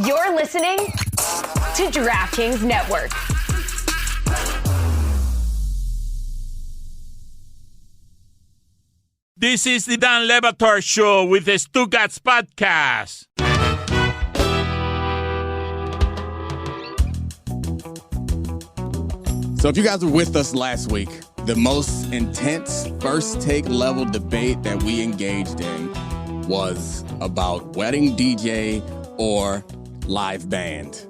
You're listening to DraftKings Network. This is the Dan Batard Show with the Stugotz podcast. So if you guys were with us last week, the most intense first take level debate that we engaged in was about wedding DJ or live band.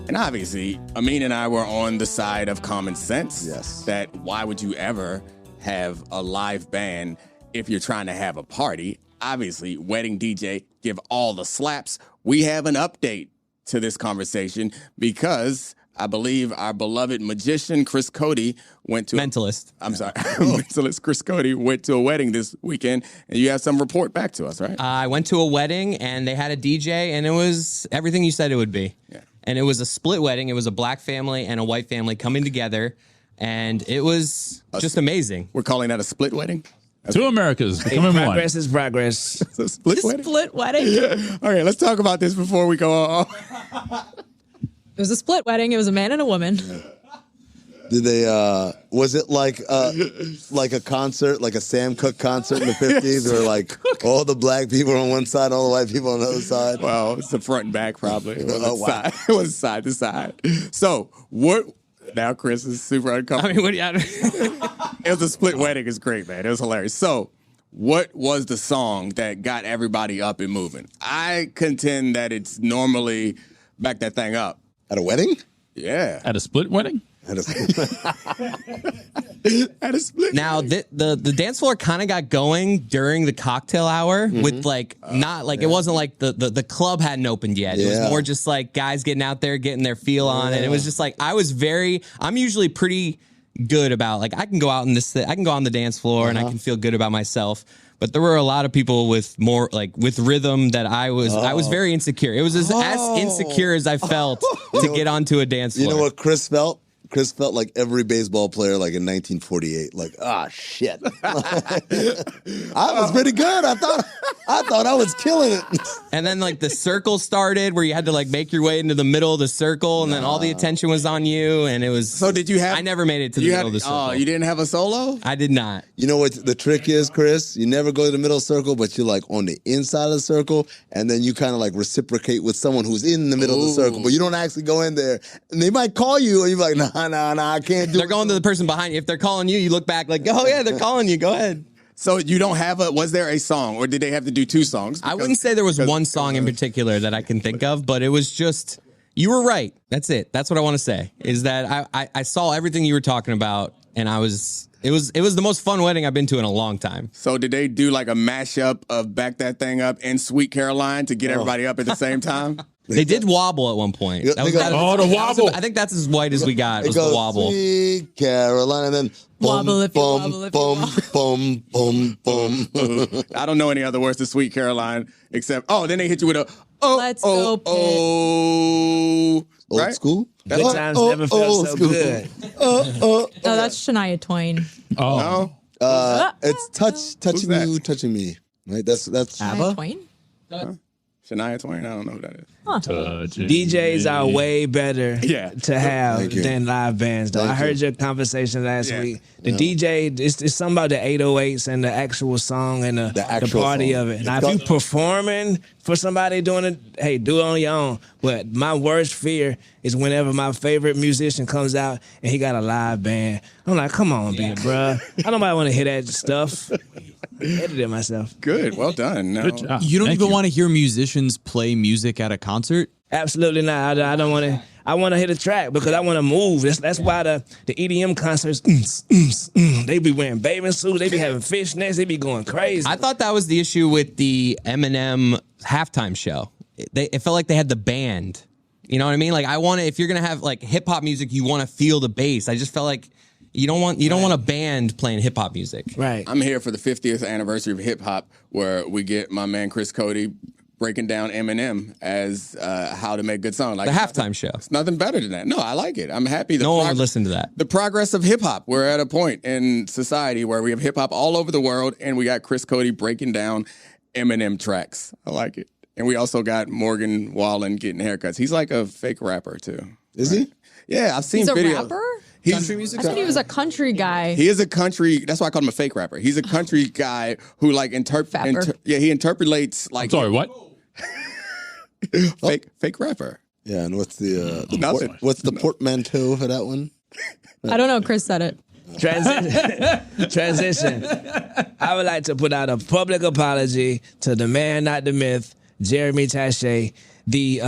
And obviously, Amin and I were on the side of common sense. Yes. That why would you ever have a live band if you're trying to have a party? Obviously, wedding DJ give all the slaps. We have an update to this conversation because I believe our beloved magician, Cote, went to... Mentalist. Mentalist Cote went to a wedding this weekend, and you have some report back to us, right? I went to a wedding, and they had a DJ, and it was everything you said it would be. Yeah. And it was a split wedding. It was a black family and a white family coming together, and it was just amazing. We're calling that a split wedding? Two Americas becoming one. Progress is progress. It's a split wedding? Split wedding. Yeah. All right, let's talk about this before we go on. It was a split wedding. It was a man and a woman. Did they, was it like a concert, like a Sam Cooke concert in the 50s where like all the black people on one side, all the white people on the other side? Well, it's the front and back probably. It wasn't wow. side. It was side to side. So what, now Chris is super uncomfortable. I mean, what do you... It was a split wedding. It's great, man. It was hilarious. So what was the song that got everybody up and moving? I contend that it's normally Back That Thing Up. At a wedding? Yeah. At a split wedding? At a split Now, wedding. the dance floor kind of got going during the cocktail hour with like, not like, it wasn't like the club hadn't opened yet. It was more just like guys getting out there, getting their feel on. And it was just like, I'm usually pretty good about like, I can go out I can go on the dance floor and I can feel good about myself. But there were a lot of people with more like with rhythm that I was very insecure. It was as insecure as I felt to get onto a dance floor. You know what Chris felt? Chris felt like every baseball player like in 1948. Like, shit. I was pretty good. I thought I was killing it. And then like the circle started where you had to like make your way into the middle of the circle and then all the attention was on you and it was... So did you have... I never made it to the middle of the circle. Oh, you didn't have a solo? I did not. You know what the trick is, Chris? You never go to the middle circle, but you're like on the inside of the circle, and then you kind of like reciprocate with someone who's in the middle of the circle, but you don't actually go in there. And they might call you, and you're like, nah, I can't do it. They're going to the person behind you. If they're calling you, you look back like, oh yeah, they're calling you. Go ahead. So you don't have was there a song, or did they have to do two songs? I wouldn't say there was one song in particular that I can think of, but it was just, you were right. That's it. That's what I want to say, is that I saw everything you were talking about, and it was the most fun wedding I've been to in a long time. So did they do like a mashup of Back That Thing Up and Sweet Caroline to get everybody up at the same time? They did wobble at one point. The wobble. I think that's as white as we got. It Was goes, the wobble. Sweet Caroline, and then Wobble if you wobble if you boom, boom, boom, boom. I don't know any other words to Sweet Caroline except, then they hit you with a, Let's go, Pitt. Old right? school? Good times never felt so good. No, that's Shania Twain. Oh. No? It's touching that? you, touching me. Right? That's Shania Twain? Shania Twain? I don't know who that is. DJs are way better Yeah. to have Thank you. than live bands, though. Thank I heard you. your conversation last Yeah. week. The DJ, it's something about the 808s and the actual song and the actual party song. of it. It's Now, if called- you performing for somebody doing it, hey, do it on your own. But my worst fear is whenever my favorite musician comes out and he got a live band. I'm like, come on, bruh. I don't want to hear that stuff. I edited myself. Good. Well done. No. Good job. You don't Thank even you. want to hear musicians play music at a concert? Absolutely not. I don't want to. I want to hit a track because I want to move. That's why the EDM concerts, they be wearing bathing suits. They be having fishnets. They be going crazy. I thought that was the issue with the Eminem halftime show. It felt like they had the band. You know what I mean? Like if you're gonna have like hip hop music, you want to feel the bass. I just felt like you don't want a band playing hip hop music. Right. I'm here for the 50th anniversary of hip hop, where we get my man Chris Cote breaking down Eminem as how to make good songs. Like The halftime show. It's nothing better than that. No, I like it. I'm happy. No one would listen to that. The progress of hip hop. We're at a point in society where we have hip hop all over the world, and we got Chris Cote breaking down Eminem tracks. I like it. And we also got Morgan Wallen getting haircuts. He's like a fake rapper too. Is he? Yeah, I've seen He's a videos. rapper? He's Country music? I thought he was a country guy. He is a country. That's why I call him a fake rapper. He's a country guy who like Fapper. he interpolates like Sorry, what? fake rapper. Yeah, and what's the Nothing. what's the portmanteau for that one? I don't know. Chris said it. Transition. I would like to put out a public apology to the man, not the myth, Jeremy Taché. The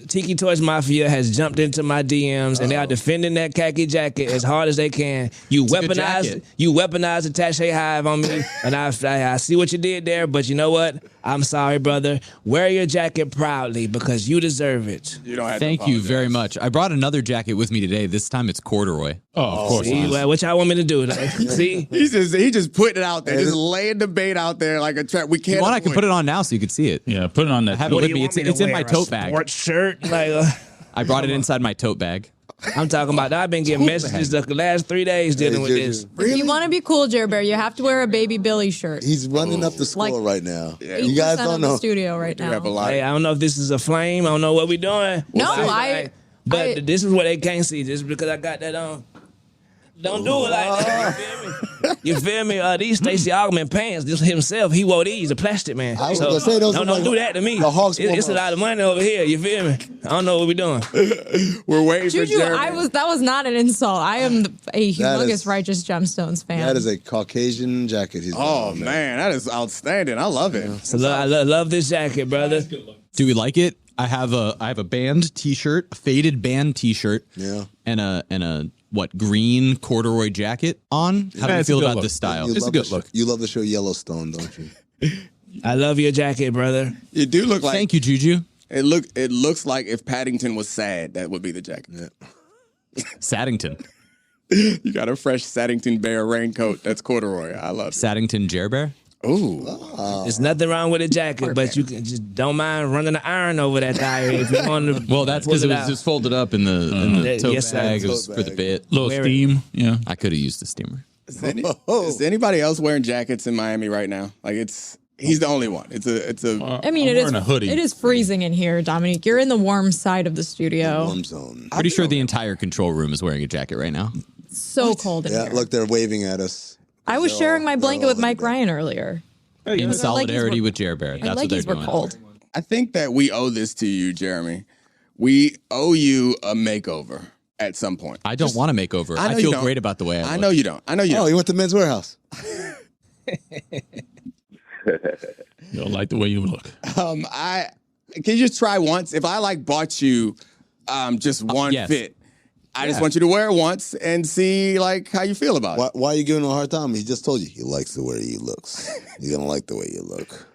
Tiki Torch Mafia has jumped into my DMs and they are defending that khaki jacket as hard as they can. You a good weaponized jacket. the Taché hive on me, and I see what you did there. But you know what? I'm sorry, brother. Wear your jacket proudly because you deserve it. You don't have Thank to you apologize. very much. I brought another jacket with me today. This time it's corduroy. Oh, of course. See, well, what y'all want me to do? Like, see, He just putting it out there, just laying the bait out there like a trap. We If can't. you want, I can avoid put it on now so you can see it. Yeah, put it on that. I have it what do with you me. want me to It's in my wear? tote A bag. sports shirt, like. I brought it inside my tote bag. I'm talking about. I've been getting messages the last 3 days dealing with JuJu. this. If you want to be cool, Jer Bear, you have to wear a Baby Billy shirt. He's running up the score Like- right now. 8% You guys don't of the know. studio right We have a now. lot. Hey, I don't know if this is a flame. I don't know what we're doing. No, But I- this is what they can't see. Just because I got that on. Don't do it like that. You feel me? These Stacey Augman pants, just himself, he wore these, a plastic man. I was gonna say, those don't look like do that to me. the Hawks It's a warm-ups. lot of money over here. You feel me? I don't know what we're doing. We're waiting for JuJu, Jeremy. that was not an insult. I am a humongous is- Righteous Gemstones fan. That is a Caucasian jacket. He's Oh wearing. man, that is outstanding. I love it. So I love this jacket, brother. Do we like it? I have a band T-shirt, a faded band T-shirt, Yeah. and a green corduroy jacket on. How do you it's a feel good about look. this style? You It's a love good the show- look. You love the show Yellowstone, don't you? I love your jacket, brother. You do look like. Thank you, Juju. It looks like if Paddington was sad, that would be the jacket. Saddington. You got a fresh Saddington Bear raincoat. That's corduroy. I love it. Saddington Jer Bear. Ooh. There's nothing wrong with a jacket, but you can just don't mind running the iron over that tire if you want to. Well, that's because it was just folded up in the tote yes, sir. bag. It was Tote for the bag. bit. Little Wear it. steam. Yeah. I could have used a steamer. Is anybody else wearing jackets in Miami right now? Like he's the only one. It's a. I mean, I'm wearing a hoodie. It is freezing in here, Dominique. You're in the warm side of the studio. Warm zone. Pretty sure the entire control room is wearing a jacket right now. So cold in Yeah, here. look, they're waving at us. I was sharing my blanket all with Mike in bed. Ryan earlier. In Those are solidarity leggies with Jer Bear. My That's what they're leggies were doing. cold. I think that we owe this to you, Jeremy. We owe you a makeover at some point. I don't want to make over. I I know you feel don't. great about the way I I look. know you don't. I know you Oh, don't. you went to Men's Warehouse. You don't like the way you look. Can you just try once? If I bought you just one yes. fit, I just want you to wear it once and see how you feel about it. Why are you giving him a hard time? He just told you he likes the way he looks. You're gonna like the way you look.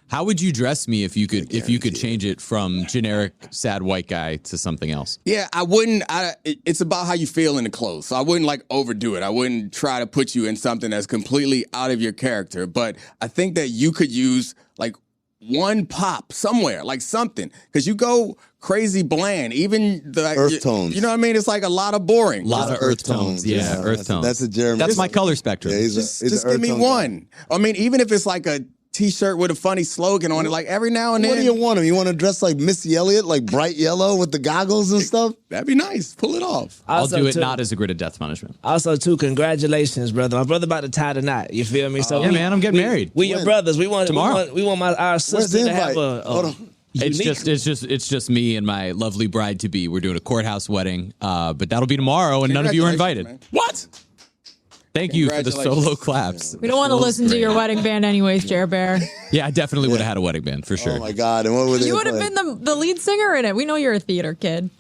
How would you dress me if you could change it from generic sad white guy to something else? Yeah, I wouldn't. It's about how you feel in the clothes. So I wouldn't overdo it. I wouldn't try to put you in something that's completely out of your character. But I think that you could use one pop somewhere, something, because you go crazy bland. Even the Earth tones. You know what I mean? It's a lot of boring. A lot of earth tones. Yeah, earth tones. That's a Jeremy. That's my color spectrum. Yeah, Just an give earth me tone guy. one. I mean, even if it's a T-shirt with a funny slogan on it, every now and then. What do you want him? You want to dress like Missy Elliott, like bright yellow with the goggles and stuff? That'd be nice. Pull it off. I'll Also, do it too- not as a grid of death punishment. Also, too, congratulations, brother. My brother about to tie the knot. You feel me? So Yeah, man, I'm getting married. We your When? brothers. We want Tomorrow. We want our Where's sister the to have invite? Hold on. It's unique- just me and my lovely bride to be. We're doing a courthouse wedding, but that'll be tomorrow, and none of you are invited. Congratulations, man. What? Thank you for the Congratulations. solo claps. We don't want to listen to your wedding band anyways, Jer Bear. Yeah, I definitely would have had a wedding band for sure. Oh my God! And what were they? You would have playing? been the lead singer in it. We know you're a theater kid.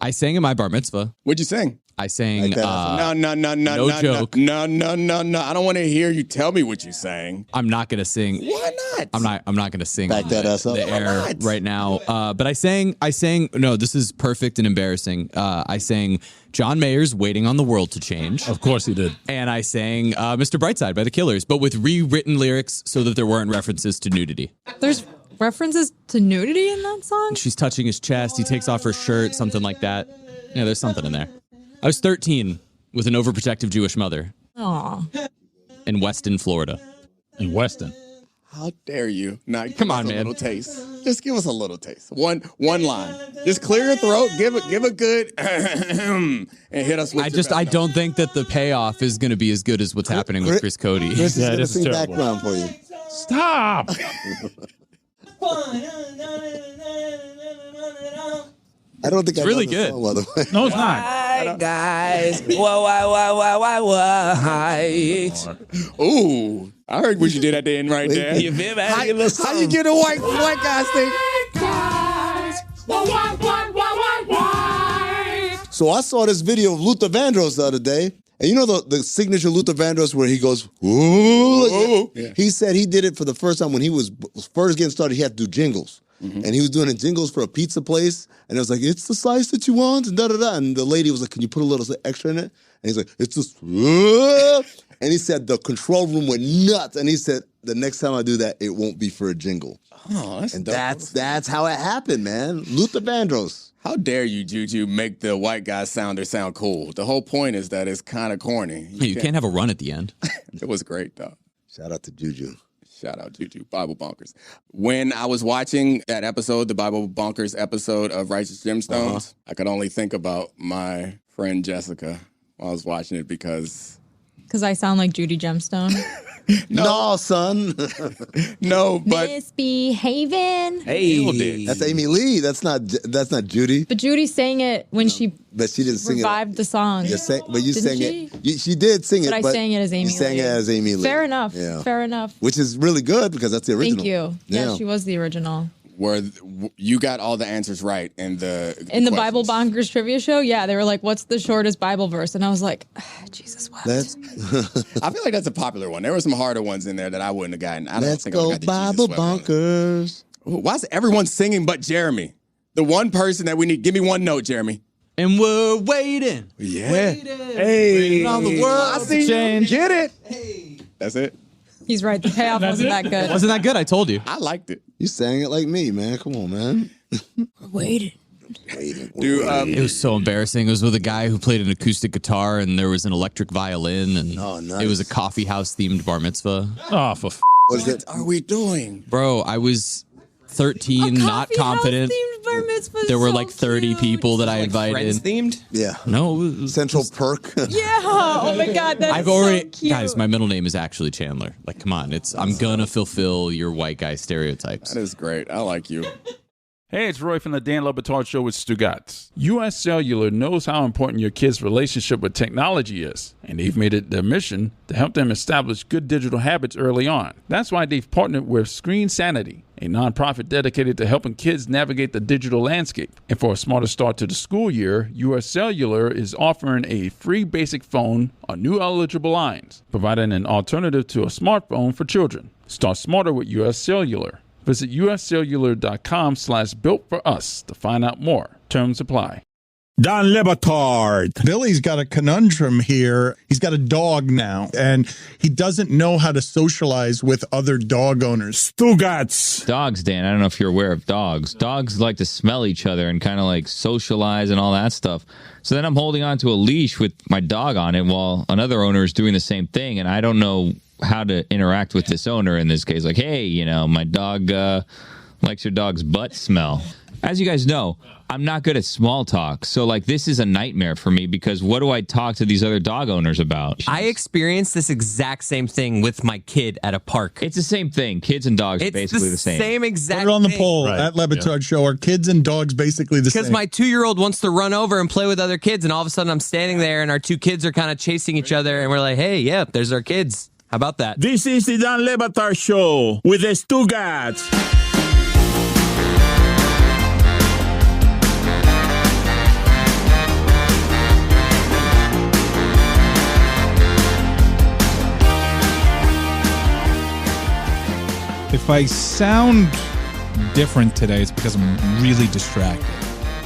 I sang in my bar mitzvah. What'd you sing? I sang. Like that. No joke. No. I don't want to hear you tell me what you sang. I'm not gonna sing. Why not? I'm not gonna sing Back on that ass up. the Why air not? right now. But I sang. No, this is perfect and embarrassing. I sang John Mayer's "Waiting on the World to Change," Of course he did. and I sang "Mr. Brightside" by the Killers, but with rewritten lyrics so that there weren't references to nudity. There's references to nudity in that song? She's touching his chest. He takes off her shirt, something like that. Yeah, there's something in there. I was 13 with an overprotective Jewish mother Aw. in Weston, Florida. In Weston. How dare you? Now, Come on, a man. little taste. Just give us a little taste. One line. Just clear your throat. Give a good and hit us with. I don't think that the payoff is going to be as good as what's happening with Chris Cote. Chris is Yeah, gonna this is sing terrible. background for you. Stop. I don't think I really know the good. song, by the way. No, it's not. Hi, guys. Why? Ooh, I heard what you did at the end right there. You feel me? How you get a white guy thing? So I saw this video of Luther Vandross the other day. And you know the signature Luther Vandross where he goes, ooh, like Yeah. He said he did it for the first time when he was first getting started. He had to do jingles. And he was doing the jingles for a pizza place. And it was like, it's the slice that you want, and da-da-da. And the lady was like, can you put a little extra in it? And he's like, it's just, and he said the control room went nuts. And he said, the next time I do that, it won't be for a jingle. Oh, that's And dope. that's how it happened, man. Luther Vandross. How dare you, JuJu, make the white guy sound cool? The whole point is that it's kind of corny. You can't have a run at the end. It was great, though. Shout out to JuJu. Shout out JuJu, Bible Bonkers. When I was watching that episode, the Bible Bonkers episode of Righteous Gemstones, I could only think about my friend Jessica while I was watching it because... Because I sound like Judy Gemstone. No, son. No, but... Misbehaving. Hey. That's Amy Lee. That's not Judy. But Judy sang it when she But she didn't sing revived the song. it. But you Didn't sang she? it. She did sing it. But I sang it as Amy You sang Lee. it as Amy Lee. Fair enough. Yeah. Fair enough. Which is really good because that's the original. Thank you. Yeah, she was the original. Where you got all the answers right in the Bible questions. Bonkers trivia show, yeah, they were like, what's the shortest Bible verse? And I was like, Jesus, what? Let's I feel like that's a popular one. There were some harder ones in there that I wouldn't have gotten. I don't Let's think I go got the Bible Jesus one. Bonkers. Ooh, why is everyone singing but Jeremy? The one person that we need. Give me one note, Jeremy. And we're waiting. Yeah. Hey. Around the world. I see Change. Get it. That's it. He's right. The payoff wasn't that good. Wasn't that good? I told you. I liked it. You sang it like me, man. Come on, man. Waiting. Dude, It was so embarrassing. It was with a guy who played an acoustic guitar, and there was an electric violin, and Oh, nice. it was a coffee house themed bar mitzvah. Oh, for What is it? what are we doing? Bro, I was 13, not confident. There were like 30 people that I invited. themed. Yeah. No, it was Central Perk. Yeah. Oh my God. That's I've already so cute. guys. My middle name is actually Chandler. Like, come on, I'm gonna fulfill your white guy stereotypes. That is great. I like you. Hey, it's Roy from the Dan Le Batard Show with Stugotz. US Cellular knows how important your kids' relationship with technology is, and they've made it their mission to help them establish good digital habits early on. That's why they've partnered with Screen Sanity, a nonprofit dedicated to helping kids navigate the digital landscape. And for a smarter start to the school year, US Cellular is offering a free basic phone on new eligible lines, providing an alternative to a smartphone for children. Start smarter with US Cellular. Visit uscellular.com/built-for-us to find out more. Terms apply. Don Le Batard. Billy's got a conundrum here. He's got a dog now, and he doesn't know how to socialize with other dog owners. Stugotz. Dogs, Dan. I don't know if you're aware of dogs. Dogs like to smell each other and kind of like socialize and all that stuff. So then I'm holding on to a leash with my dog on it while another owner is doing the same thing, and I don't know how to interact with this owner in this case. Like, hey, my dog likes your dog's butt smell. As you guys know, I'm not good at small talk. So, like, this is a nightmare for me because what do I talk to these other dog owners about? I experienced this exact same thing with my kid at a park. It's the same thing. Kids and dogs are basically the same. Put exact it on the thing. poll at Le Batard Show. Are kids and dogs basically the same? Because my 2-year-old wants to run over and play with other kids, and all of a sudden I'm standing there, and our 2 kids are kind of chasing each other, and we're like, hey, yeah, there's our kids. How about that? This is the Dan Le Batard Show with the Stugotz. If I sound different today, it's because I'm really distracted.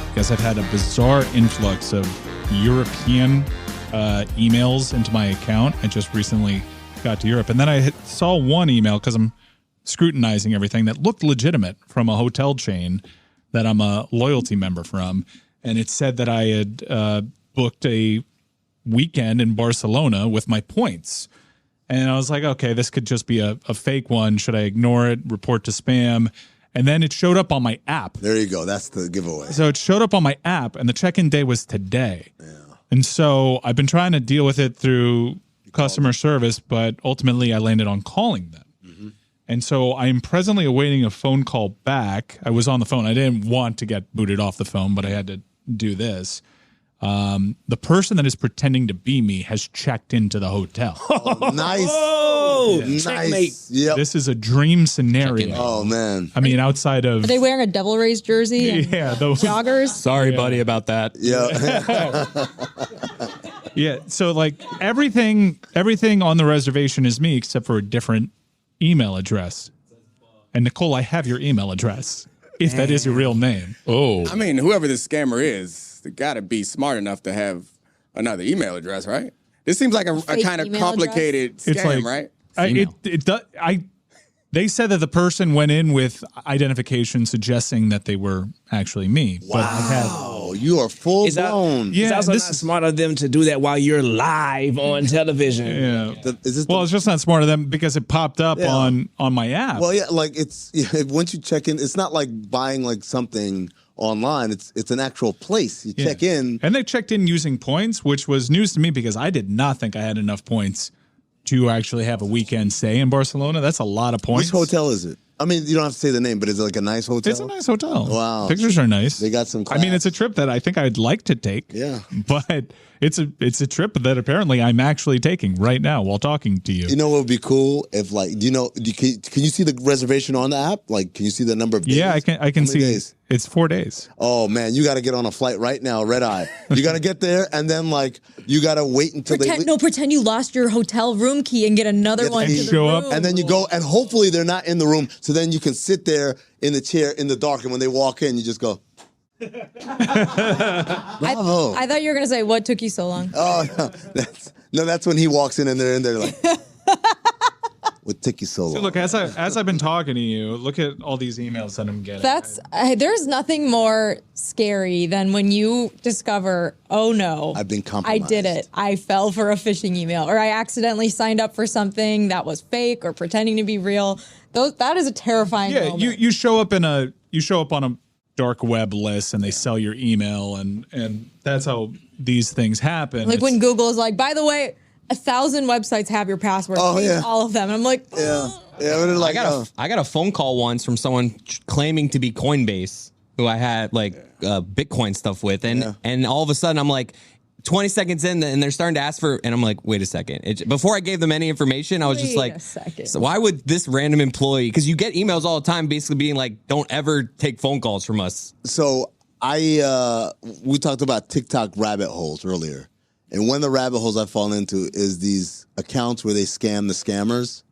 Because I've had a bizarre influx of European emails into my account. I just recently got to Europe. And then I saw one email because I'm scrutinizing everything that looked legitimate from a hotel chain that I'm a loyalty member from. And it said that I had booked a weekend in Barcelona with my points. And I was like, okay, this could just be a fake one. Should I ignore it, report to spam? And then it showed up on my app. There you go. That's the giveaway. So it showed up on my app, and the check-in day was today. Yeah. And so I've been trying to deal with it through customer service, but ultimately I landed on calling them. Mm-hmm. And so I'm presently awaiting a phone call back. I was on the phone. I didn't want to get booted off the phone, but I had to do this. The person that is pretending to be me has checked into the hotel. Oh, nice. Oh, nice. Yep. This is a dream scenario. Oh, man. I mean, outside of... Are they wearing a Devil Rays jersey? And yeah. Those joggers? Sorry, buddy, about that. Yeah. Yeah. So like everything on the reservation is me except for a different email address. And Nicole, I have your email address. If that is your real name. Oh. I mean, whoever this scammer is, they got to be smart enough to have another email address, right? This seems like a kind of email complicated scam, right? They said that the person went in with identification suggesting that they were actually me. Wow, you are full blown. It's also not smart of them to do that while you're live on television. Yeah. It's just not smart of them because it popped up on my app. Well, yeah, like once you check in, it's not like buying like something online. It's an actual place. You check in. And they checked in using points, which was news to me because I did not think I had enough points to actually have a weekend stay in Barcelona. That's a lot of points. Which hotel is it? I mean, you don't have to say the name, but is it like a nice hotel? It's a nice hotel. Wow. Pictures are nice. They got some class. I mean, it's a trip that I think I'd like to take. Yeah. But it's a trip that apparently I'm actually taking right now while talking to you. You know what would be cool if like, can you see the reservation on the app? Like, can you see the number of days? Yeah, I can see. Days? It's 4 days. Oh man, you got to get on a flight right now, red eye. You got to get there and then like you got to wait until pretend you lost your hotel room key and get another one to the room. And then you go and hopefully they're not in the room, so then you can sit there in the chair in the dark, and when they walk in, you just go. Bravo. I thought you were gonna say what took you so long. Oh no, that's when he walks in and they're in there like. What took you so long? So look, as I've been talking to you, look at all these emails that I'm getting. There's nothing more scary than when you discover, oh no, I've been compromised. I did it. I fell for a phishing email, or I accidentally signed up for something that was fake or pretending to be real. That is a terrifying moment. you show up on a dark web list and they sell your email and that's how these things happen. Like when Google is like, by the way, 1,000 websites have your password. Oh, yeah. All of them. And I'm like, like, I got a phone call once from someone claiming to be Coinbase, who I had like Bitcoin stuff with, and all of a sudden I'm like 20 seconds in, and they're starting to ask for, and I'm like, wait a second. Before I gave them any information, I was just like, so why would this random employee? Because you get emails all the time, basically being like, don't ever take phone calls from us. So we talked about TikTok rabbit holes earlier. And one of the rabbit holes I fall into is these accounts where they scam the scammers.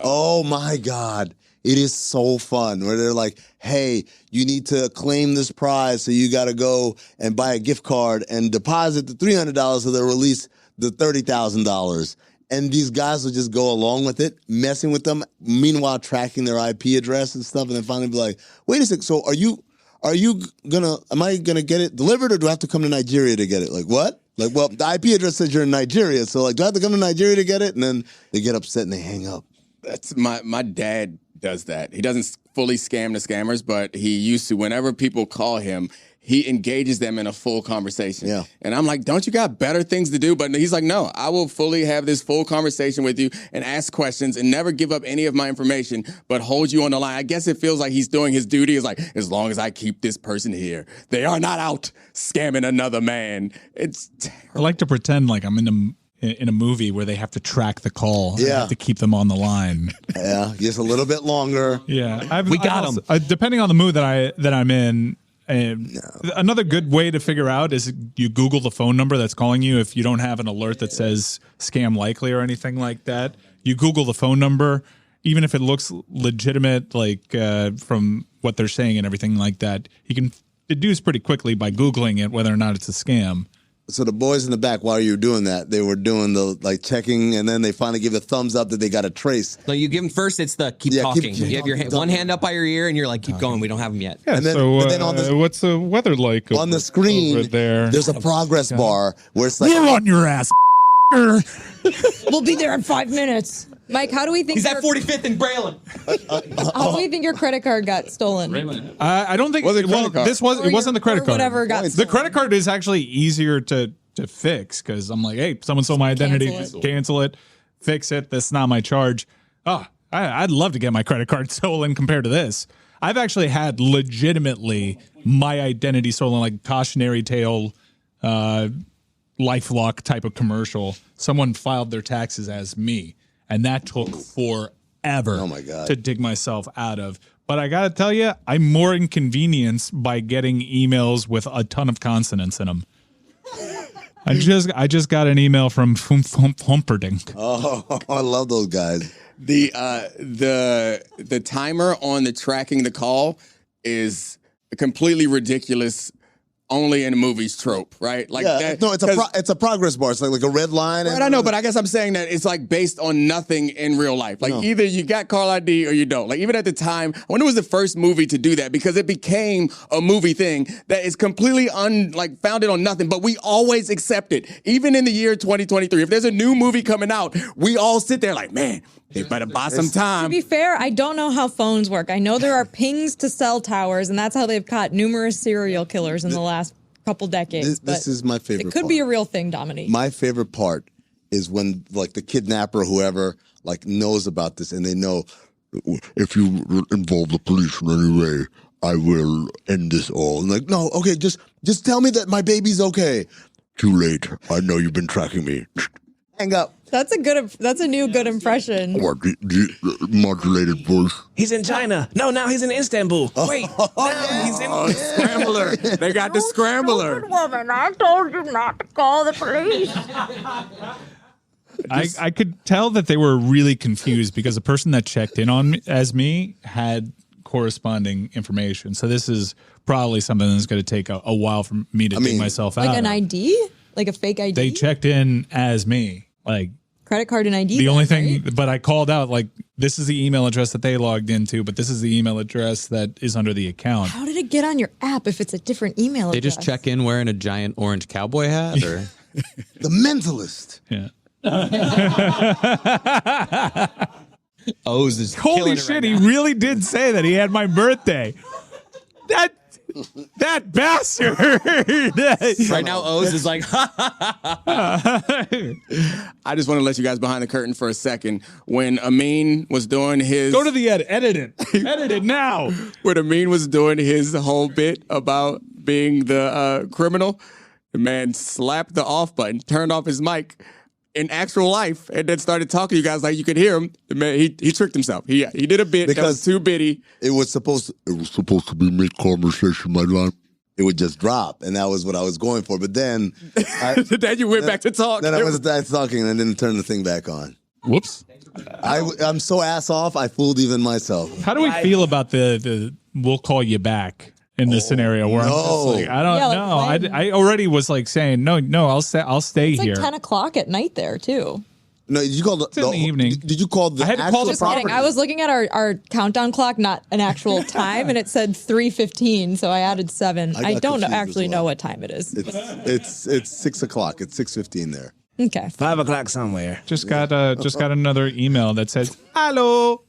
Oh my God. It is so fun where they're like, hey, you need to claim this prize. So you got to go and buy a gift card and deposit the $300 so they'll release the $30,000. And these guys will just go along with it, messing with them, meanwhile tracking their IP address and stuff. And then finally be like, wait a sec. So am I gonna get it delivered or do I have to come to Nigeria to get it? Like what? Like, well, the IP address says you're in Nigeria, so like, do I have to come to Nigeria to get it? And then they get upset and they hang up. That's my dad does that. He doesn't fully scam the scammers, but he used to. Whenever people call him, he engages them in a full conversation. Yeah. And I'm like, don't you got better things to do? But he's like, no, I will fully have this full conversation with you and ask questions and never give up any of my information, but hold you on the line. I guess it feels like he's doing his duty. It's like, as long as I keep this person here, they are not out scamming another man. It's terrible. I like to pretend like I'm in a movie where they have to track the call. Yeah. And have to keep them on the line. Yeah, just a little bit longer. Yeah. We got them. Depending on the mood that I'm in, another good way to figure out is you Google the phone number that's calling you. If you don't have an alert that says scam likely or anything like that, you Google the phone number, even if it looks legitimate, like from what they're saying and everything like that, you can deduce pretty quickly by Googling it whether or not it's a scam. So the boys in the back, while you were doing that, they were doing the like checking, and then they finally give a thumbs up that they got a trace. So you give them first, it's the keep talking. You have your one hand up by your ear, and you're like, keep going. We don't have them yet. Yeah, and then, so but then on what's the weather like on the screen? Over there? There's a progress bar where it's like we're on your ass. We'll be there in 5 minutes. Mike, how do we think He's at 45th and Braylon. how do we think your credit card got stolen? I don't think Was it credit card? this was. It wasn't the credit or card. whatever got The stolen. credit card is actually easier to fix because I'm like, hey, someone stole my identity. Cancel it. Fix it. That's not my charge. Oh, I'd love to get my credit card stolen compared to this. I've actually had legitimately my identity stolen, like cautionary tale, LifeLock type of commercial. Someone filed their taxes as me, and that took forever Oh my God. to dig myself out of. But I gotta tell you, I'm more inconvenienced by getting emails with a ton of consonants in them. I just got an email from Humperdinck. Oh, I love those guys. The timer on the tracking the call is completely ridiculous. Only in movies trope, right? Like Yeah, that, no, it's a progress bar. It's like a red line. Right, I know, but I guess I'm saying that it's like based on nothing in real life. Like either you got call ID or you don't. Like even at the time, I wonder it was the first movie to do that because it became a movie thing that is completely founded on nothing. But we always accept it, even in the year 2023. If there's a new movie coming out, we all sit there like, man, they better buy some To time. be fair, I don't know how phones work. I know there are pings to cell towers, and that's how they've caught numerous serial killers in the last couple decades. This is my favorite It could part. be a real thing, Dominique. My favorite part is when like the kidnapper, whoever, like knows about this and they know if you involve the police in any way, I will end this all. And like, no, okay, just tell me that my baby's okay. Too late. I know you've been tracking me. Hang up. That's a new good impression. What the modulated voice? He's in China. No, now he's in Istanbul. Wait, now he's in Scrambler. They got the scrambler. Woman, I told you not to call the police. I could tell that they were really confused because the person that checked in on me, as me had corresponding information. So this is probably something that's going to take a while for me to dig myself out. Like an of. ID? Like a fake ID? They checked in as me. Like credit card and ID. the only thing, right? but I called out like this is the email address that they logged into, but this is the email address that is under the account. How did it get on your app if it's a different email They address? just check in wearing a giant orange cowboy hat, or The mentalist. Yeah. O's is Holy killing it shit! right He now. really did say that he had my birthday. That bastard. Right now, O's is like, I just want to let you guys behind the curtain for a second. When Amin was doing his... Go to the edit. Edit it. Edit it now. When Amin was doing his whole bit about being the criminal, the man slapped the off button, turned off his mic in actual life, and then started talking to you guys like you could hear him. The man, he tricked himself. He did a bit that was too bitty. It was supposed to be mid-conversation, my line. It would just drop, and that was what I was going for. But then... then you went back to talk. Then I was back talking and I didn't turn the thing back on. Whoops. I'm so ass off, I fooled even myself. How do we feel about the we'll call you back in this scenario where I'm just like, I don't know. I already was like saying, no, I'll stay It's here. like 10 o'clock at night there, too. No, did you call in the evening. Did you call the I had to call the Just kidding. property. I was looking at our countdown clock, not an actual time, and it said 3:15, so I added 7. I I got don't confused actually as well. know what time it is. It's 6 o'clock. It's 6:15 there. Okay. 5 o'clock somewhere. Just got another email that says, "Hello."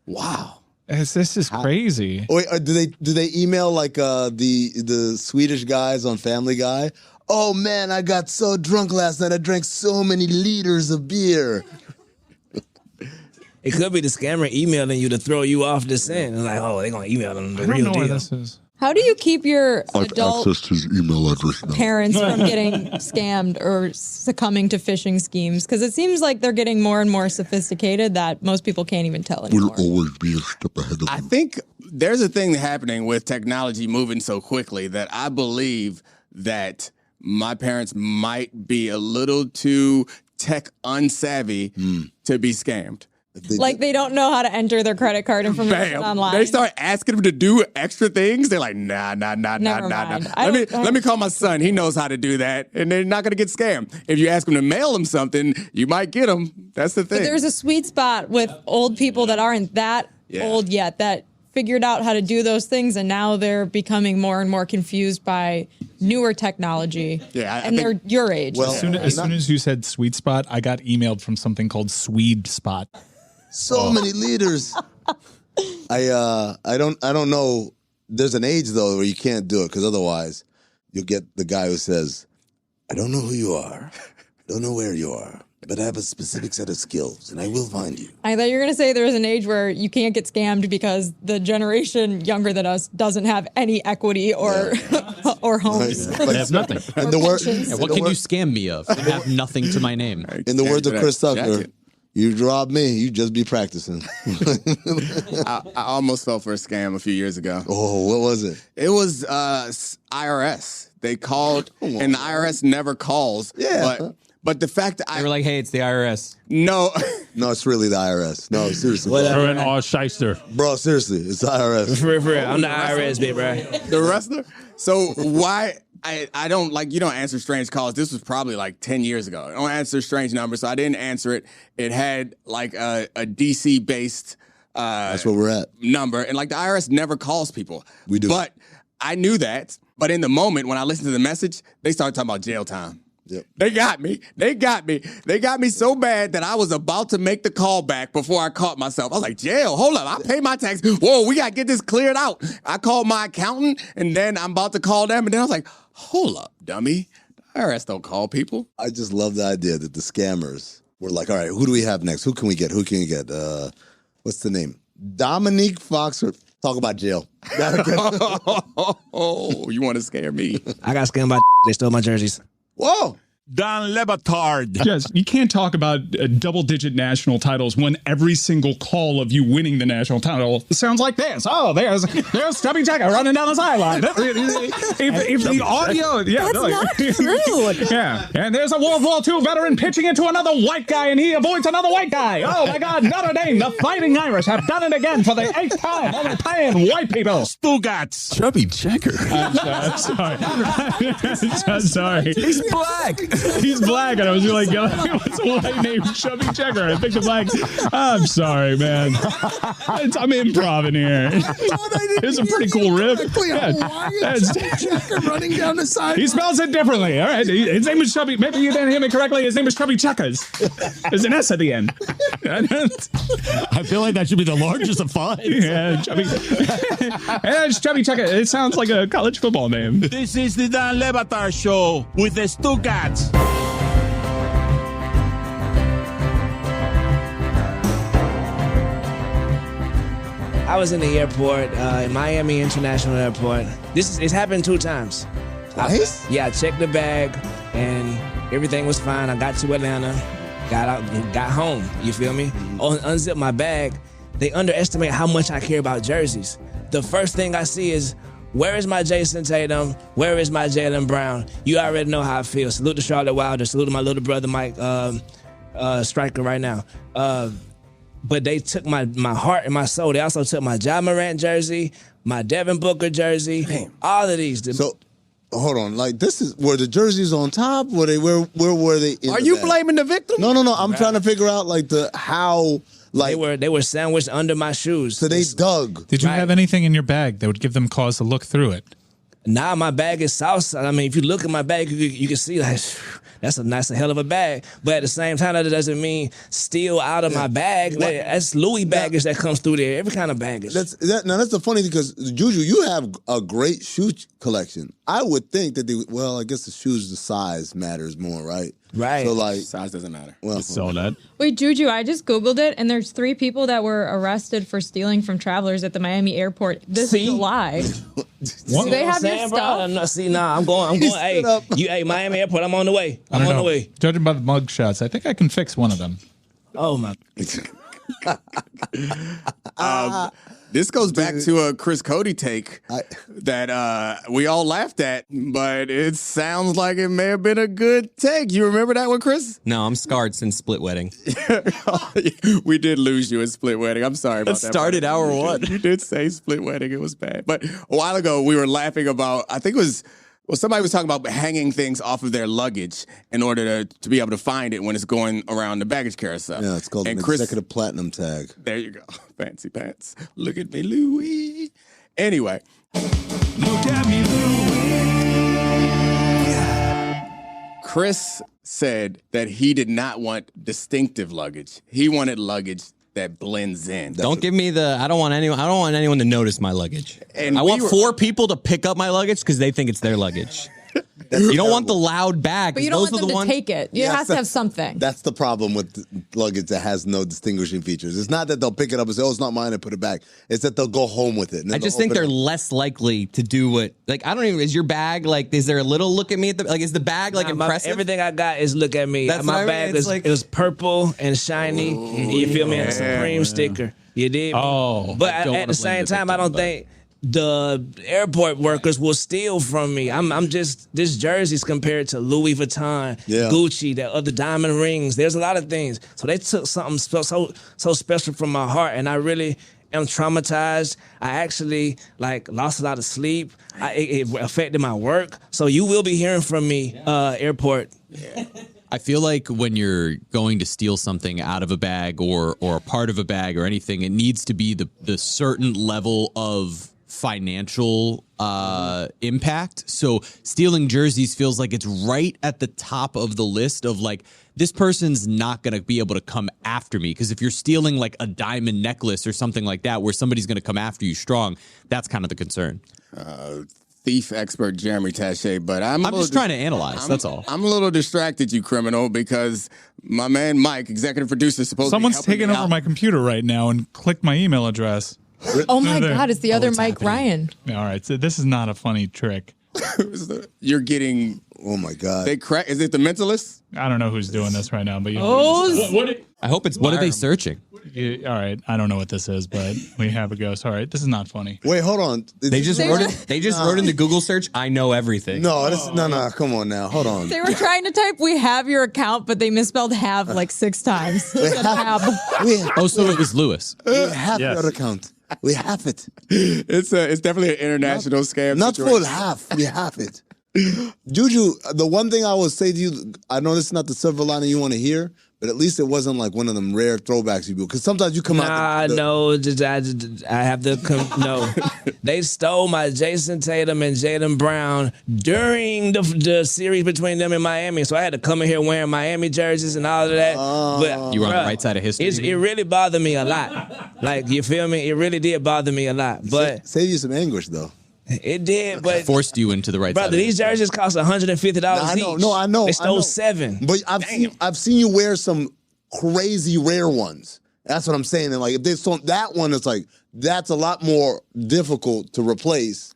Wow. This is crazy. Wait, do they email like the Swedish guys on Family Guy? Oh man, I got so drunk last night. I drank so many liters of beer. It could be the scammer emailing you to throw you off the scent. And like, oh, they're going to email them the I don't real know deal. where this is. How do you keep your adult his email address now. parents from getting scammed or succumbing to phishing schemes? Because it seems like they're getting more and more sophisticated that most people can't even tell anymore. always be a step ahead of I think there's a thing happening with technology moving so quickly that I believe that my parents might be a little too tech unsavvy to be scammed. Like they don't know how to enter their credit card information online. They start asking them to do extra things. They're like, nah. Never mind. Let me call my son. He knows how to do that. And they're not going to get scammed. If you ask them to mail them something, you might get them. That's the thing. But there's a sweet spot with old people that aren't that old yet that figured out how to do those things, and now they're becoming more and more confused by newer technology. Yeah, and they're your age. Well, as soon as you said sweet spot, I got emailed from something called Swede Spot. So many leaders. I don't know. There's an age though where you can't do it because otherwise you'll get the guy who says, "I don't know who you are, don't know where you are, but I have a specific set of skills and I will find you." I thought you were going to say there's an age where you can't get scammed because the generation younger than us doesn't have any equity or or homes. They have nothing. And the word, What can you scam me of? I have nothing to my name. in the words of Chris Tucker, you rob me, you just be practicing. I almost fell for a scam a few years ago. Oh, what was it? It was IRS. They called, and the IRS never calls. Yeah. But the fact that They were like, hey, it's the IRS. no, No, it's really the IRS. No, seriously. Or an all shyster. Bro, seriously, it's the IRS. For real. I'm the IRS, big bro. the wrestler. So why I don't like you don't answer strange calls. This was probably like 10 years ago. I don't answer strange numbers, so I didn't answer it. It had like a DC based That's where we're at. number, and like the IRS never calls people. We do. But I knew that. But in the moment when I listened to the message, they started talking about jail time. Yep. They got me. They got me so bad that I was about to make the call back before I caught myself. I was like, jail, hold up. I pay my tax. Whoa, we got to get this cleared out. I called my accountant, and then I'm about to call them, and then I was like, hold up, dummy. The IRS don't call people. I just love the idea that the scammers were like, all right, who do we have next? Who can we get? What's the name? Dominique Foxworth. Talk about jail. Oh, you want to scare me? I got scammed by they stole my jerseys. Whoa. Don Batard. Yes, you can't talk about double-digit national titles when every single call of you winning the national title sounds like this. Oh, there's Stubby Checker running down the sideline. if the audio, yeah, That's not true. yeah, and there's a World War II veteran pitching into another white guy, and he avoids another white guy. Oh my God, Notre Dame, the Fighting Irish have done it again for the 8th time. They're playing white people. Stugotz. Chubby Checker. I'm sorry. He's black. He's black, and I was like, what's a white named Chubby Checker? I picked a black. I'm sorry, man. I'm improv here. It's a pretty cool riff. Checker running down the side. He spells it differently. All right. His name is Chubby. Maybe you didn't hear me correctly. His name is Chubby Checkers. There's an S at the end. I feel like that should be the largest of five. Yeah, Chubby. Yeah, it's Chubby Checker. It sounds like a college football name. This is the Don Batard Show with the Stugotz. I was in the airport, in Miami International Airport. It's happened 2 times. Twice? I checked the bag, and everything was fine. I got to Atlanta, got out, got home. You feel me? Unzipped my bag. They underestimate how much I care about jerseys. The first thing I see is, where is my Jason Tatum? Where is my Jaylen Brown? You already know how I feel. Salute to Charlotte Wilder. Salute to my little brother Mike Striker right now. But they took my heart and my soul. They also took my Ja Morant jersey, my Devin Booker jersey, all of these. So, hold on. Like, were the jerseys on top? Were they, where were they in Are the you bag? blaming the victim? No. I'm trying to figure out, like, how, like. They were sandwiched under my shoes. So they dug. Did you have anything in your bag that would give them cause to look through it? Nah, my bag is sauce. I mean, if you look at my bag, you can see, like, that's a hell of a bag. But at the same time, that doesn't mean steal out of my bag. That's Louis baggage that comes through there. Every kind of baggage. That's the funny thing, because JuJu, you have a great shoe collection. I would think that I guess the size matters more, right? Right. So, like, Size doesn't matter. well, So that. Wait, JuJu, I just Googled it, and there's 3 people that were arrested for stealing from travelers at the Miami airport this July. Do they have your stuff? I'm going. Hey, hey, Miami Airport, I'm on the way. I'm on the way. Judging by the mug shots, I think I can fix one of them. Oh, my. This goes back to a Chris Cote take that we all laughed at, but it sounds like it may have been a good take. You remember that one, Chris? No, I'm scarred since Split Wedding. We did lose you in Split Wedding. I'm sorry about that. That started hour 1. You did say Split Wedding. It was bad. But a while ago, we were laughing about, I think it was, somebody was talking about hanging things off of their luggage in order to be able to find it when it's going around the baggage carousel. yeah, it's called an executive platinum tag. There you go. Fancy pants. Look at me, Louie. Anyway. Look at me, Louie. Chris said that he did not want distinctive luggage. He wanted luggage that blends in. Don't give me the. I don't want anyone to notice my luggage. And I want 4 people to pick up my luggage because they think it's their luggage. You don't want the loud bag. But you don't want them to take it. You have to have something. That's the problem with luggage that has no distinguishing features. It's not that they'll pick it up and say, "Oh, it's not mine," and put it back. It's that they'll go home with it. I just think they're less likely to do what. Like, I don't even. Is your bag like? Is there a little look at me? Is the bag like impressive? Everything I got is look at me. That's my what I mean. bag was Like, it was purple and shiny. You feel me? And a Supreme sticker. You did. Oh, but at the same time, I don't think the airport workers will steal from me. I'm just, this jersey's compared to Louis Vuitton, Gucci, the other diamond rings. There's a lot of things. So they took something so special from my heart, and I really am traumatized. I actually lost a lot of sleep. It affected my work. So you will be hearing from me, airport. I feel like when you're going to steal something out of a bag or a part of a bag or anything, it needs to be the certain level of financial impact. So stealing jerseys feels like it's right at the top of the list of this person's not going to be able to come after me. Because if you're stealing like a diamond necklace or something like that where somebody's going to come after you strong, that's kind of the concern. Thief expert Jeremy Taché, but I'm just trying to analyze. That's all. I'm a little distracted, you criminal, because my man Mike, executive producer, is supposed Someone's to be taking over my computer right now and clicked my email address. Oh my God, it's the other Mike Ryan. Yeah, all right, so this is not a funny trick. You're getting. Oh my God. They crack. Is it the Mentalist? I don't know who's doing this right now, but I hope it's. What are they searching? All right, I don't know what this is, but we have a ghost. All right, this is not funny. Wait, hold on. They just wrote it. They just wrote in the Google search. I know everything. No, no. Come on now. Hold on. They were trying to type "we have your account," but they misspelled "have" like 6 times. So it was Lewis. We have your account. We have it. It's definitely an international scam. Not situation. full half. We have it. JuJu, the one thing I will say to you, I know this is not the silver lining you want to hear, but at least it wasn't like one of them rare throwbacks you do. Because sometimes you come out. No, I have to no. They stole my Jason Tatum and Jaylen Brown during the series between them and Miami. So I had to come in here wearing Miami jerseys and all of that. But you were on the right side of history. It really bothered me a lot. Like, you feel me? It really did bother me a lot. But save you some anguish, though. It did, but forced you into the right brother, side. These jerseys cost $150 each. I know. They stole 7. But I've seen you wear some crazy rare ones. That's what I'm saying. And if they stole that one, it's like that's a lot more difficult to replace.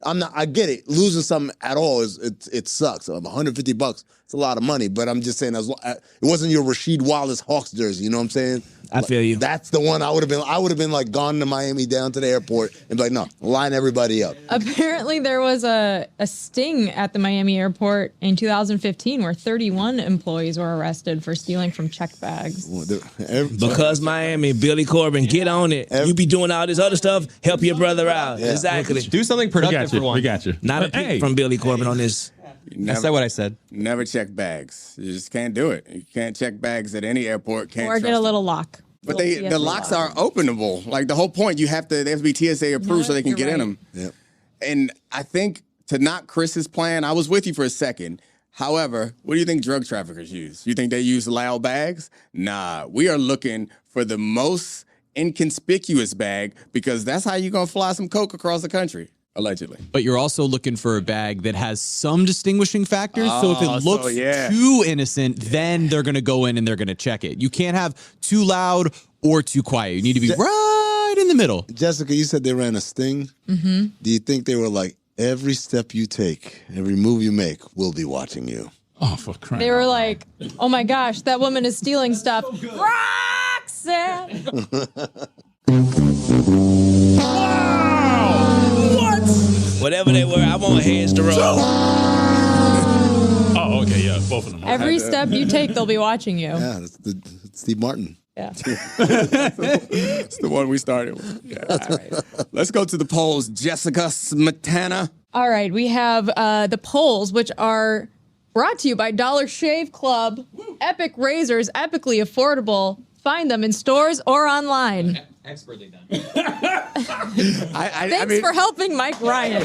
I get it. Losing something at all it sucks. $150, it's a lot of money. But I'm just saying, it wasn't your Rasheed Wallace Hawks jersey. You know what I'm saying? I feel you. That's the one I would have been gone to Miami, down to the airport, and be like, no, line everybody up. Apparently, there was a sting at the Miami airport in 2015 where 31 employees were arrested for stealing from check bags. Because Miami, Billy Corbin, get on it. You be doing all this other stuff, help your brother out. Yeah. Exactly. Do something productive for one. We got you. Not a peek from Billy Corbin on this. That's not what I said. Never check bags. You just can't do it. You can't check bags at any airport. Or get a little lock. But the locks are openable. Like, the whole point, they have to be TSA approved so they can get in them. Yep. And I think to knock Chris's plan, I was with you for a second. However, what do you think drug traffickers use? You think they use loud bags? Nah, we are looking for the most inconspicuous bag because that's how you're going to fly some coke across the country. Allegedly. But you're also looking for a bag that has some distinguishing factors. So if it looks too innocent, then they're going to go in and they're going to check it. You can't have too loud or too quiet. You need to be right in the middle. Jessica, you said they ran a sting. Mm-hmm. Do you think they were like, every step you take, every move you make, we'll be watching you? Oh, for crying They were out loud. like, oh my gosh, that woman is stealing stuff. Roxanne! Whatever they were, I want heads to roll. Oh, okay, yeah, both of them. Every step you take, they'll be watching you. Yeah, it's Steve Martin. Yeah. It's the one we started with. Yeah. All right. Let's go to the polls. Jessica Smetana. All right, we have the polls, which are brought to you by Dollar Shave Club. Epic razors, epically affordable. Find them in stores or online. Expertly done. Thanks for helping Mike Ryan.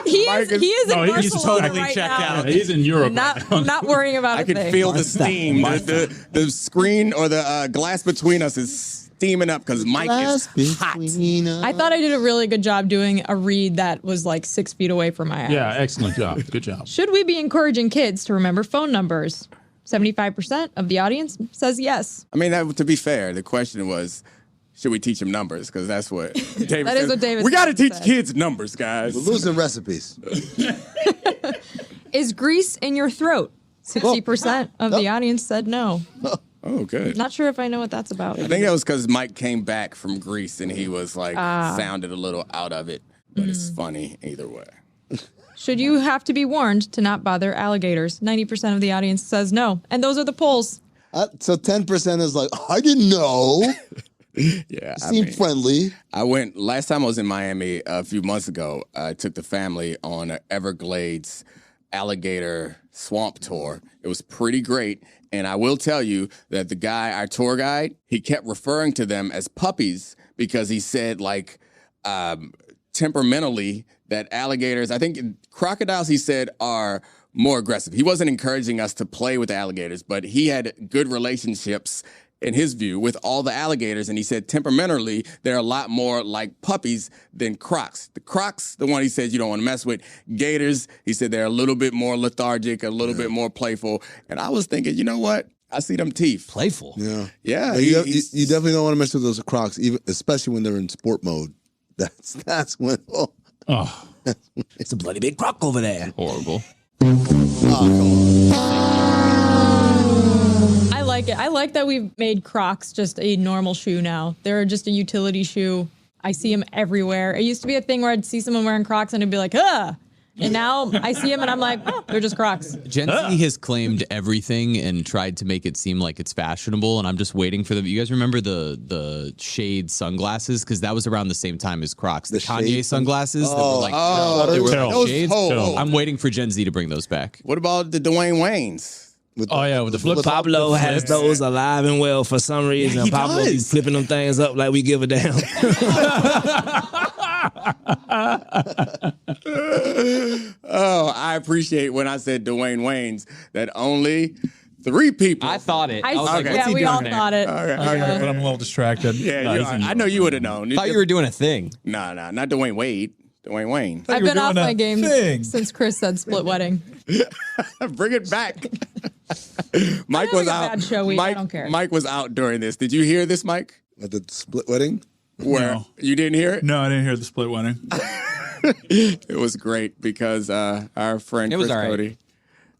He is in Barcelona he's totally right checked now. out. He's in Europe. Not worrying about I a can thing. feel the steam. The screen or the glass between us is steaming up because Mike is hot. I thought I did a really good job doing a read that was like 6 feet away from my eyes. Yeah, excellent job. Good job. Should we be encouraging kids to remember phone numbers? 75% of the audience says yes. I mean, to be fair, the question was, should we teach them numbers? Because that's what David That is said. what David We got to teach said. kids numbers, guys. We're losing recipes. Is grease in your throat? 60% of the audience said no. Oh, good. Not sure if I know what that's about. I think that was because Mike came back from Greece and he was like sounded a little out of it, but it's funny either way. Should you have to be warned to not bother alligators? 90% of the audience says no. And those are the polls. So 10% is like, I didn't know. Yeah, Seemed friendly. Last time I was in Miami a few months ago, I took the family on an Everglades alligator swamp tour. It was pretty great. And I will tell you that the guy, our tour guide, he kept referring to them as puppies because he said like temperamentally that alligators, I think crocodiles, he said, are more aggressive. He wasn't encouraging us to play with the alligators, but he had good relationships in his view with all the alligators. And he said temperamentally, they're a lot more like puppies than crocs. The crocs, the one he says you don't want to mess with. Gators, he said they're a little bit more lethargic, a little bit more playful. And I was thinking, you know what? I see them teeth. Playful. Yeah. Yeah. You definitely don't want to mess with those Crocs, even especially when they're in sport mode. That's when. Oh, It's a bloody big croc over there. Horrible. I like it. I like that we've made Crocs just a normal shoe now. They're just a utility shoe. I see them everywhere. It used to be a thing where I'd see someone wearing Crocs and I'd be like, ah. And now I see them and I'm like, oh, they're just Crocs. Gen Z has claimed everything and tried to make it seem like it's fashionable, and I'm just waiting for them. You guys remember the shade sunglasses? Because that was around the same time as Crocs. The Kanye shade sunglasses that were like Those shades. ho. I'm waiting for Gen Z to bring those back. What about the Dwayne Waynes? with the flip. Pablo has those alive and well for some reason. he Pablo be does. flipping them things up like we give a damn. Oh, I appreciate when I said Dwayne Wayne's that only 3 people. I thought it. I was like, what's yeah, he we doing all there? thought it. But I'm a little distracted. I know you would have known. I thought you were doing a thing. Nah, not Dwayne Wade. Dwayne Wayne. I've you were been off doing my a game thing. since Chris said split wedding. Bring it back. Mike having was a out. bad show week. I don't care. Mike was out during this. Did you hear this, Mike? At the split wedding? Where No. you didn't hear it? No, I didn't hear the split wedding. It was great because our friend It was Chris all right.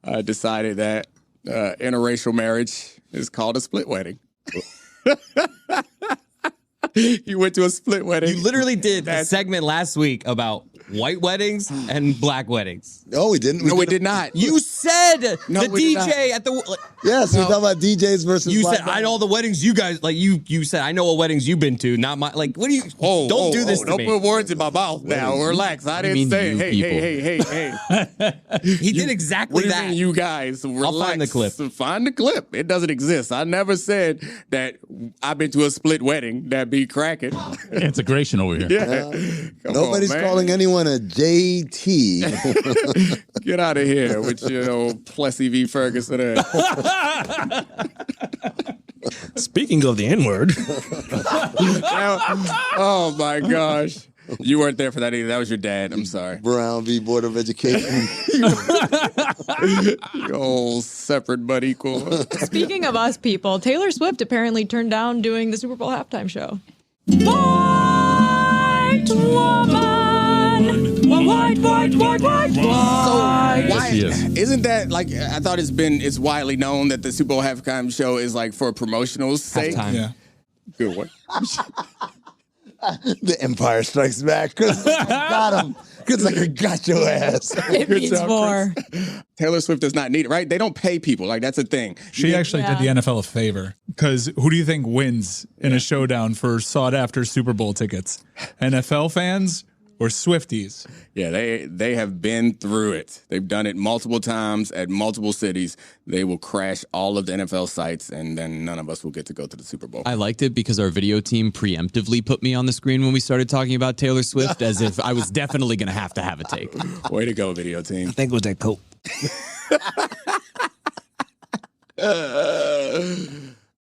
Cote decided that interracial marriage is called a split wedding. You went to a split wedding. You literally did a segment last week about white weddings and black weddings. No, we didn't. No, we did not. You said No, the we did not. DJ at the. Yes, we're talking about DJs versus. You black said I men. know all the weddings you guys like. You said I know what weddings you've been to. Not my like. What do you? Don't do this to Don't me. put words in my mouth now. Relax. I do you didn't mean say you it. Hey. He did exactly What do you that. mean, you guys? Relax. find the clip. Find the clip. It doesn't exist. I never said that I've been to a split wedding that be cracking. Integration over here. Yeah. Come Nobody's on, man. calling anyone a JT. Get out of here with your old Plessy v. Ferguson. Speaking of the N-word, Oh my gosh. You weren't there for that either. That was your dad. I'm sorry. Brown v. Board of Education. You old separate but equal. Speaking of us people, Taylor Swift apparently turned down doing the Super Bowl halftime show. White woman, white. Why he is. isn't that like I thought it's widely known that the Super Bowl halftime show is like for promotional sake? Halftime. Yeah. Good one. The Empire Strikes Back. Got him. Because like I got your ass. It Good means job, more. Taylor Swift does not need it, right? They don't pay people. Like that's a thing. She actually did the NFL a favor because who do you think wins in a showdown for sought after Super Bowl tickets? NFL fans or Swifties. Yeah, they have been through it. They've done it multiple times at multiple cities. They will crash all of the NFL sites, and then none of us will get to go to the Super Bowl. I liked it because our video team preemptively put me on the screen when we started talking about Taylor Swift, as if I was definitely going to have a take. Way to go, video team. I think it was that Cote.